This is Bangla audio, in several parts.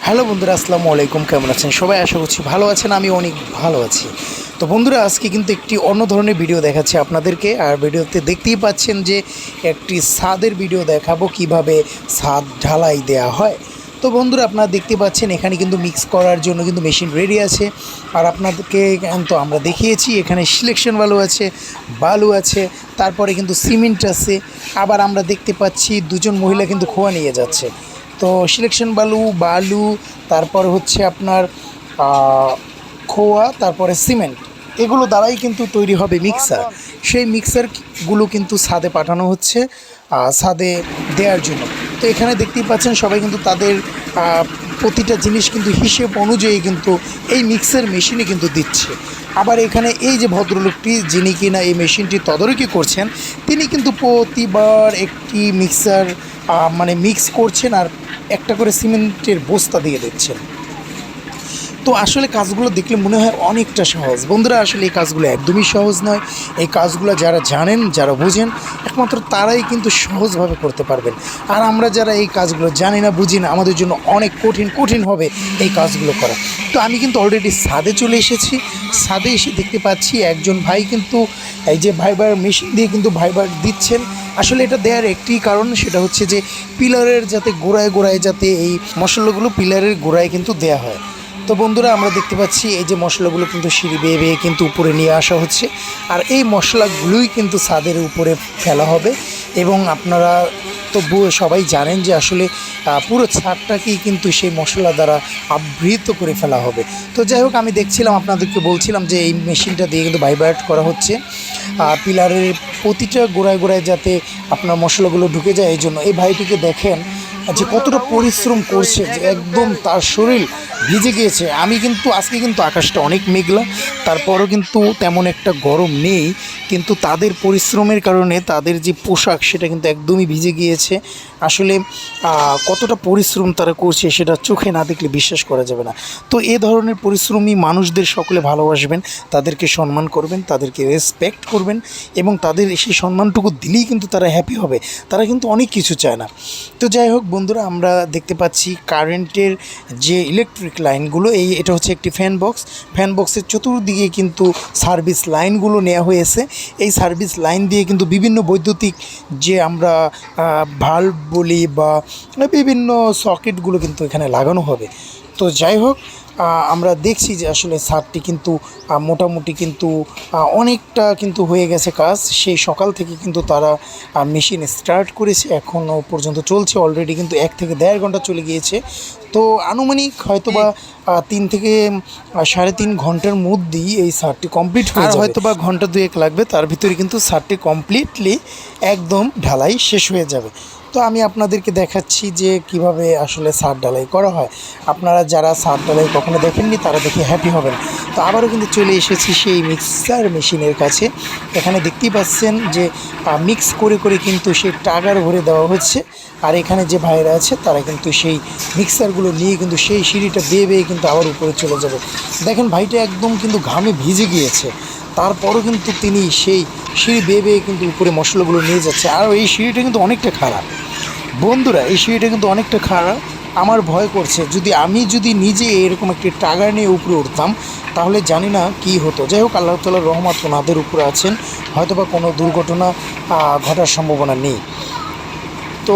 হ্যালো বন্ধুরা, আসসালামু আলাইকুম। কেমন আছেন সবাই? আশা করছি ভালো আছেন। আমি অনেক ভালো আছি। তো বন্ধুরা, আজকে কিন্তু একটি অন্য ধরনের ভিডিও দেখাচ্ছি আপনাদেরকে। আর ভিডিওতে দেখতেই পাচ্ছেন যে একটি ছাদের ভিডিও দেখাবো, কিভাবে ছাদ ঢালাই দেয়া হয়। তো বন্ধুরা, আপনারা দেখতে পাচ্ছেন এখানে কিন্তু মিক্স করার জন্য কিন্তু মেশিন রেডি আছে। আর আপনাদেরকে তো আমরা দেখিয়েছি, এখানে সিলেকশন বালু আছে, বালু আছে, তারপরে কিন্তু সিমেন্ট আছে। আবার আমরা দেখতে পাচ্ছি দুজন মহিলা কিন্তু খোয়া নিয়ে যাচ্ছে। তো সিলেকশন বালু তারপর হচ্ছে আপনার খোয়া, তারপরে সিমেন্ট, এগুলো দ্বারাই কিন্তু তৈরি হবে মিক্সার। সেই মিক্সারগুলো কিন্তু ছাদে পাঠানো হচ্ছে ছাদে দেওয়ার জন্য। তো এখানে দেখতেই পাচ্ছেন সবাই কিন্তু তাদের প্রতিটা জিনিস কিন্তু হিসেব অনুযায়ী কিন্তু এই মিক্সার মেশিনে কিন্তু দিচ্ছে। আবার এখানে এই যে ভদ্রলোকটি, যিনি কিনা এই মেশিনটি তদারকি করছেন, তিনি কিন্তু প্রতিবার একটি মিক্সার মিক্স করছেন আর একটা করে সিমেন্টের বস্তা দিয়ে দিচ্ছেন। তো আসলে কাজগুলো দেখলে মনে হয় অনেকটা সহজ। বন্ধুরা, আসলে এই কাজগুলো একদমই সহজ নয়। এই কাজগুলো যারা জানেন, যারা বোঝেন, একমাত্র তারাই কিন্তু সহজভাবে করতে পারবেন। আর আমরা যারা এই কাজগুলো জানি না, বুঝি না, আমাদের জন্য অনেক কঠিন হবে এই কাজগুলো করা। তো আমি কিন্তু অলরেডি ছাদে চলে এসেছি। ছাদে এসে দেখতে পাচ্ছি একজন ভাই কিন্তু এই যে ভাইবার মেশিন দিয়ে কিন্তু ভাইবার দিচ্ছেন। আসলে এটা দেওয়ার একটি কারণ, সেটা হচ্ছে যে পিলারের যাতে গোড়ায় যাতে এই মশলাগুলো পিলারের গোড়ায় কিন্তু দেয়া হয়। তো বন্ধুরা, আমরা দেখতে পাচ্ছি এই যে মশলাগুলো কিন্তু সিঁড়ি বেয়ে কিন্তু উপরে নিয়ে আসা হচ্ছে। আর এই মশলাগুলোই কিন্তু ছাদের উপরে ফেলা হবে। এবং আপনারা তো সবাই জানেন যে আসলে পুরো ছাদটাকেই কিন্তু সেই মশলা দ্বারা আবৃত করে ফেলা হবে। তো যাই হোক, আমি দেখছিলাম, আপনাদেরকে বলছিলাম যে এই মেশিনটা দিয়ে কিন্তু ভাইব্রেট করা হচ্ছে পিলারের প্রতিটা গোড়ায় যাতে আপনার মশলাগুলো ঢুকে যায়। এই জন্য এই ভাইটিকে দেখেন যে কতটা পরিশ্রম করছে, যে একদম তার শরীর ভিজে গিয়েছে। আমি কিন্তু আজকে কিন্তু আকাশটা অনেক মেঘলা, তারপরও কিন্তু তেমন একটা গরম নেই। কিন্তু তাদের পরিশ্রমের কারণে তাদের যে পোশাক, সেটা কিন্তু একদমই ভিজে গিয়েছে। আসলে কতটা পরিশ্রম তারা করছে সেটা চোখে না দেখলে বিশ্বাস করা যাবে না। তো এ ধরনের পরিশ্রমী মানুষদের সকলে ভালোবাসবেন, তাদেরকে সম্মান করবেন, তাদেরকে রেসপেক্ট করবেন, এবং তাদের সেই সম্মানটুকু দিলেই কিন্তু তারা হ্যাপি হবে। তারা কিন্তু অনেক কিছু চায় না। তো যাই হোক বন্ধুরা, আমরা দেখতে পাচ্ছি কারেন্টের যে ইলেকট্রিক লাইনগুলো, এটা হচ্ছে একটি ফ্যান বক্সের চতুর্দিকে কিন্তু সার্ভিস লাইনগুলো নেওয়া হয়েছে। এই সার্ভিস লাইন দিয়ে কিন্তু বিভিন্ন বৈদ্যুতিক যে আমরা ভাল্ব বলি বা বিভিন্ন সকেটগুলো কিন্তু এখানে লাগানো হবে। তো যাই হোক, আমরা দেখছি যে আসলে ছাদটি কিন্তু মোটামুটি কিন্তু অনেকটা কিন্তু হয়ে গেছে কাজ। সেই সকাল থেকে কিন্তু তারা মেশিন স্টার্ট করেছে, এখনও পর্যন্ত চলছে। অলরেডি কিন্তু 1 থেকে 1.5 ঘন্টা চলে গিয়েছে। তো আনুমানিক হয়তো বা 3 থেকে 3.5 ঘন্টার মধ্যেই এই ছাদটি কমপ্লিট হয়ে যাবে। হয়তো বা ঘন্টা 2-1 লাগবে, তার ভিতরে কিন্তু ছাদটি কমপ্লিটলি একদম ঢালাই শেষ হয়ে যাবে। তো আমি আপনাদেরকে দেখাচ্ছি যে কিভাবে আসলে ছাদ ঢালাই করা হয়। আপনারা যারা ছাদ ঢালাই কখনো দেখেননি, তারা দেখে হ্যাপি হবেন। তো আবারও কিন্তু চলে এসেছি সেই মিক্সার মেশিনের কাছে। এখানে দেখতেই পাচ্ছেন যে মিক্স করে কিন্তু সেই টাগার ভরে দেওয়া হচ্ছে। আর এখানে যে ভাইরা আছে, তারা কিন্তু সেই মিক্সারগুলো নিয়ে কিন্তু সেই সিঁড়িটা বেয়ে কিন্তু আবার উপরে চলে যাবে। দেখেন ভাইটা একদম কিন্তু ঘামে ভিজে গিয়েছে, তারপরও কিন্তু তিনি সেই সিঁড়ি বেয়ে কিন্তু উপরে মশলাগুলো নিয়ে যাচ্ছে। আর এই সিঁড়িটা কিন্তু অনেকটা খারাপ বন্ধুরা, এই সিঁড়িটা কিন্তু অনেকটা খারাপ। আমার ভয় করছে, আমি যদি নিজে এরকম একটি টাগার নিয়ে উপরে উঠতাম, তাহলে জানি না কি হতো। যাই হোক, আল্লাহ তাআলার রহমত ওনাদের উপরে আছেন, হয়তোবা কোনো দুর্ঘটনা ঘটার সম্ভাবনা নেই। তো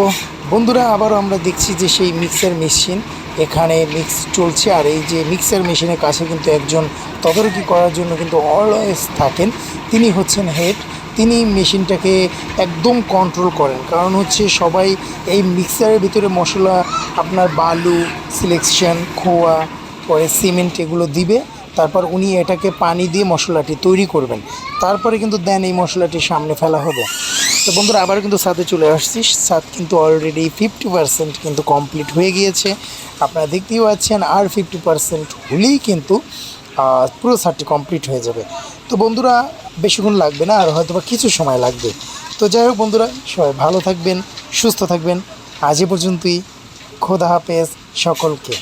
বন্ধুরা, আবারও আমরা দেখছি যে সেই মিক্সার মেশিন এখানে মিক্স চলছে। আর এই যে মিক্সার মেশিনের কাছে কিন্তু একজন তদারকি করার জন্য কিন্তু অলওয়েজ থাকেন, তিনি হচ্ছেন হেড। তিনি মেশিনটাকে একদম কন্ট্রোল করেন, কারণ হচ্ছে সবাই এই মিক্সারের ভিতরে মশলা, আপনার বালু, সিলেকশন, খোয়া, পরে সিমেন্ট এগুলো দিবে। তারপর উনি এটাকে পানি দিয়ে মশলাটি তৈরি করবেন, তারপরে কিন্তু দেন এই মশলাটি সামনে ফেলা হবে। তো বন্ধুরা, আবার কিন্তু ছাদে চলে আসছি। ছাদ কিন্তু অলরেডি 50% কিন্তু কমপ্লিট হয়ে গিয়েছে, আপনারা দেখতেই পাচ্ছেন। আর 50% হলেই কিন্তু পুরো ছাদটি কমপ্লিট হয়ে যাবে। তো বন্ধুরা, বেশিক্ষণ লাগবে না, আর হয়তো বা কিছু সময় লাগবে। তো যাই হোক বন্ধুরা, সবাই ভালো থাকবেন, সুস্থ থাকবেন। আজ এ পর্যন্তই। খোদা হাফেজ সকলকে।